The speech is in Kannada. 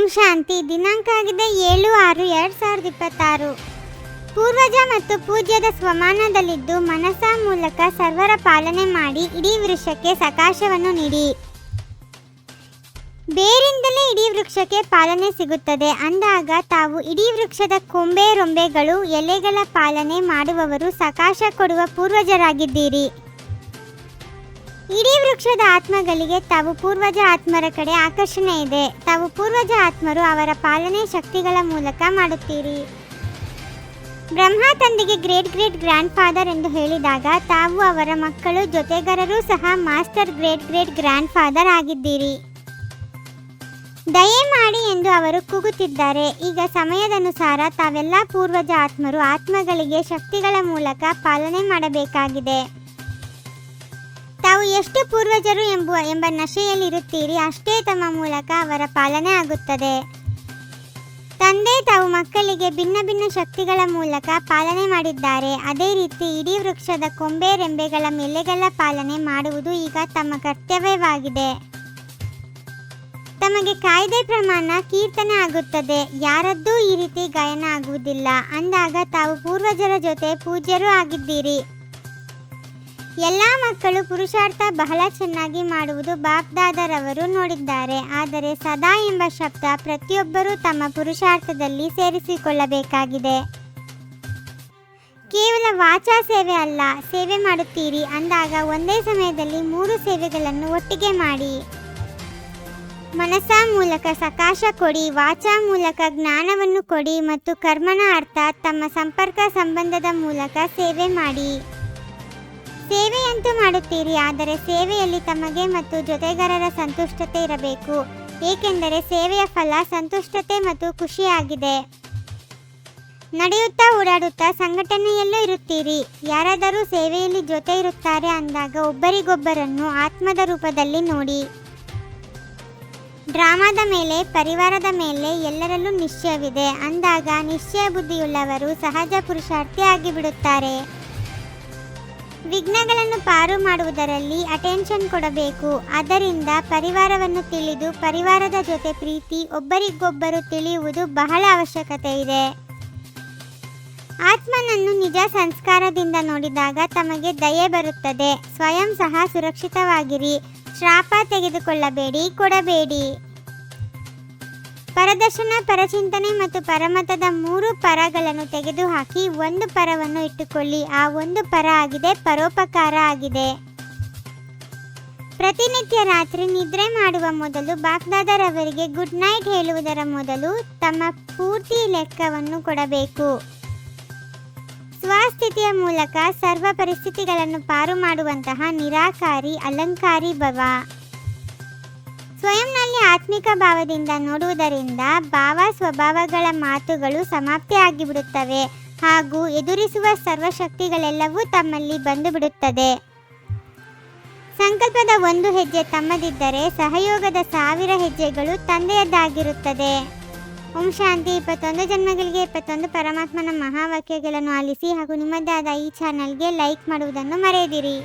ಓಂ ಶಾಂತಿ. ದಿನಾಂಕ ಆಗಿದೆ 7/6/2026. ಪೂರ್ವಜ ಮತ್ತು ಪೂಜ್ಯದ ಸ್ವಮಾನದಲ್ಲಿದ್ದು ಮನಸ್ಸ ಮೂಲಕ ಸರ್ವರ ಪಾಲನೆ ಮಾಡಿ ಇಡೀ ವೃಕ್ಷಕ್ಕೆ ಸಕಾಶವನ್ನು ನೀಡಿ. ಬೇರಿಂದಲೇ ಇಡೀ ವೃಕ್ಷಕ್ಕೆ ಪಾಲನೆ ಸಿಗುತ್ತದೆ ಅಂದಾಗ ತಾವು ಇಡೀ ವೃಕ್ಷದ ಕೊಂಬೆ ರೊಂಬೆಗಳು ಎಲೆಗಳ ಪಾಲನೆ ಮಾಡುವವರು ಸಕಾಶ ಕೊಡುವ ಪೂರ್ವಜರಾಗಿದ್ದೀರಿ. ಇಡೀ ವೃಕ್ಷದ ಆತ್ಮಗಳಿಗೆ ತಾವು ಪೂರ್ವಜ ಆತ್ಮರ ಕಡೆ ಆಕರ್ಷಣೆ ಇದೆ. ತಾವು ಪೂರ್ವಜ ಆತ್ಮರು ಅವರ ಪಾಲನೆ ಶಕ್ತಿಗಳ ಮೂಲಕ ಮಾಡುತ್ತೀರಿ. ಬ್ರಹ್ಮ ತಂದೆಗೆ ಗ್ರೇಟ್ ಗ್ರೇಟ್ ಗ್ರ್ಯಾಂಡ್ ಫಾದರ್ ಎಂದು ಹೇಳಿದಾಗ ತಾವು ಅವರ ಮಕ್ಕಳು ಜೊತೆಗಾರರೂ ಸಹ master great great grand father ಆಗಿದ್ದೀರಿ. ದಯಮಾಡಿ ಎಂದು ಅವರು ಕೂಗುತ್ತಿದ್ದಾರೆ. ಈಗ ಸಮಯದನುಸಾರ ತಾವೆಲ್ಲ ಪೂರ್ವಜ ಆತ್ಮರು ಆತ್ಮಗಳಿಗೆ ಶಕ್ತಿಗಳ ಮೂಲಕ ಪಾಲನೆ ಮಾಡಬೇಕಾಗಿದೆ. ತಾವು ಎಷ್ಟು ಪೂರ್ವಜರು ಎಂಬ ನಶೆಯಲ್ಲಿರುತ್ತೀರಿ ಅಷ್ಟೇ ತಮ್ಮ ಮೂಲಕ ಅವರ ಪಾಲನೆ ಆಗುತ್ತದೆ. ತಂದೆ ತಾವು ಮಕ್ಕಳಿಗೆ ಭಿನ್ನ ಭಿನ್ನ ಶಕ್ತಿಗಳ ಮೂಲಕ ಪಾಲನೆ ಮಾಡಿದ್ದಾರೆ. ಅದೇ ರೀತಿ ಇಡೀ ವೃಕ್ಷದ ಕೊಂಬೆ ರೆಂಬೆಗಳ ಎಲೆಗಳ ಪಾಲನೆ ಮಾಡುವುದು ಈಗ ತಮ್ಮ ಕರ್ತವ್ಯವಾಗಿದೆ. ತಮಗೆ ಕಾಯ್ದೆ ಪ್ರಮಾಣ ಕೀರ್ತನೆ ಆಗುತ್ತದೆ. ಯಾರದ್ದೂ ಈ ರೀತಿ ಗಾಯನ ಆಗುವುದಿಲ್ಲ ಅಂದಾಗ ತಾವು ಪೂರ್ವಜರ ಜೊತೆ ಪೂಜ್ಯರೂ ಆಗಿದ್ದೀರಿ. ಎಲ್ಲ ಮಕ್ಕಳು ಪುರುಷಾರ್ಥ ಬಹಳ ಚೆನ್ನಾಗಿ ಮಾಡುವುದು ಬಾಪ್ದಾದರವರು ನೋಡಿದ್ದಾರೆ. ಆದರೆ ಸದಾ ಎಂಬ ಶಬ್ದ ಪ್ರತಿಯೊಬ್ಬರೂ ತಮ್ಮ ಪುರುಷಾರ್ಥದಲ್ಲಿ ಸೇರಿಸಿಕೊಳ್ಳಬೇಕಾಗಿದೆ. ಕೇವಲ ವಾಚಾ ಸೇವೆ ಅಲ್ಲ, ಸೇವೆ ಮಾಡುತ್ತೀರಿ ಅಂದಾಗ ಒಂದೇ ಸಮಯದಲ್ಲಿ 3 ಸೇವೆಗಳನ್ನು ಒಟ್ಟಿಗೆ ಮಾಡಿ. ಮನಸ್ಸ ಮೂಲಕ ಸಕಾಶ ಕೊಡಿ, ವಾಚಾ ಮೂಲಕ ಜ್ಞಾನವನ್ನು ಕೊಡಿ ಮತ್ತು ಕರ್ಮನ ಅರ್ಥಾತ್ ತಮ್ಮ ಸಂಪರ್ಕ ಸಂಬಂಧದ ಮೂಲಕ ಸೇವೆ ಮಾಡಿ. ಸೇವೆಯಂತೂ ಮಾಡುತ್ತೀರಿ, ಆದರೆ ಸೇವೆಯಲ್ಲಿ ತಮಗೆ ಮತ್ತು ಜೊತೆಗಾರರ ಸಂತುಷ್ಟತೆ ಇರಬೇಕು. ಏಕೆಂದರೆ ಸೇವೆಯ ಫಲ ಸಂತುಷ್ಟತೆ ಮತ್ತು ಖುಷಿಯಾಗಿದೆ. ನಡೆಯುತ್ತಾ ಓಡಾಡುತ್ತಾ ಸಂಘಟನೆಯಲ್ಲೂ ಇರುತ್ತೀರಿ. ಯಾರಾದರೂ ಸೇವೆಯಲ್ಲಿ ಜೊತೆ ಇರುತ್ತಾರೆ ಅಂದಾಗ ಒಬ್ಬರಿಗೊಬ್ಬರನ್ನು ಆತ್ಮದ ರೂಪದಲ್ಲಿ ನೋಡಿ. ಡ್ರಾಮಾದ ಮೇಲೆ, ಪರಿವಾರದ ಮೇಲೆ ಎಲ್ಲರಲ್ಲೂ ನಿಶ್ಚಯವಿದೆ ಅಂದಾಗ ನಿಶ್ಚಯ ಬುದ್ಧಿಯುಳ್ಳವರು ಸಹಜ ಪುರುಷಾರ್ಥಿ ಆಗಿಬಿಡುತ್ತಾರೆ. ವಿಘ್ನಗಳನ್ನು ಪಾರು ಮಾಡುವುದರಲ್ಲಿ ಅಟೆನ್ಷನ್ ಕೊಡಬೇಕು. ಅದರಿಂದ ಪರಿವಾರವನ್ನು ತಿಳಿದು ಪರಿವಾರದ ಜೊತೆ ಪ್ರೀತಿ, ಒಬ್ಬರಿಗೊಬ್ಬರು ತಿಳಿಯುವುದು ಬಹಳ ಅವಶ್ಯಕತೆ ಇದೆ. ಆತ್ಮನನ್ನು ನಿಜ ಸಂಸ್ಕಾರದಿಂದ ನೋಡಿದಾಗ ತಮಗೆ ದಯೆ ಬರುತ್ತದೆ. ಸ್ವಯಂ ಸಹ ಸುರಕ್ಷಿತವಾಗಿರಿ. ಶ್ರಾಪ ತೆಗೆದುಕೊಳ್ಳಬೇಡಿ, ಕೊಡಬೇಡಿ. ಪರದರ್ಶನ, ಪರಚಿಂತನೆ ಮತ್ತು ಪರಮತದ 3 ಪರಗಳನ್ನು ತೆಗೆದುಹಾಕಿ ಒಂದು ಪರವನ್ನು ಇಟ್ಟುಕೊಳ್ಳಿ. ಆ ಒಂದು ಪರ ಆಗಿದೆ ಪರೋಪಕಾರ ಆಗಿದೆ. ಪ್ರತಿನಿತ್ಯ ರಾತ್ರಿ ನಿದ್ರೆ ಮಾಡುವ ಮೊದಲು ಬಾಗ್ದಾದರವರಿಗೆ ಗುಡ್ ನೈಟ್ ಹೇಳುವುದರ ಮೊದಲು ತಮ್ಮ ಪೂರ್ತಿ ಲೆಕ್ಕವನ್ನು ಕೊಡಬೇಕು. ಸ್ವಸ್ಥಿತಿಯ ಮೂಲಕ ಸರ್ವ ಪರಿಸ್ಥಿತಿಗಳನ್ನು ಪಾರು ಮಾಡುವಂತಹ ನಿರಾಕಾರಿ ಅಲಂಕಾರಿ ಭವ. ಸ್ವಯಂನಲ್ಲಿ ಆತ್ಮಿಕ ಭಾವದಿಂದ ನೋಡುವುದರಿಂದ ಭಾವ ಸ್ವಭಾವಗಳ ಮಾತುಗಳು ಸಮಾಪ್ತಿ ಆಗಿಬಿಡುತ್ತವೆ ಹಾಗೂ ಎದುರಿಸುವ ಸರ್ವಶಕ್ತಿಗಳೆಲ್ಲವೂ ತಮ್ಮಲ್ಲಿ ಬಂದು ಬಿಡುತ್ತದೆ. ಸಂಕಲ್ಪದ 1 ಹೆಜ್ಜೆ ತಮ್ಮದಿದ್ದರೆ ಸಹಯೋಗದ 1000 ಹೆಜ್ಜೆಗಳು ತಂದೆಯದ್ದಾಗಿರುತ್ತದೆ. ಓಂ ಶಾಂತಿ. 21 ಜನ್ಮಗಳಿಗೆ 21 ಪರಮಾತ್ಮನ ಮಹಾವಾಕ್ಯಗಳನ್ನು ಆಲಿಸಿ ಹಾಗೂ ನಿಮ್ಮದಾದ ಈ ಚಾನಲ್ಗೆ ಲೈಕ್ ಮಾಡುವುದನ್ನು ಮರೆಯದಿರಿ.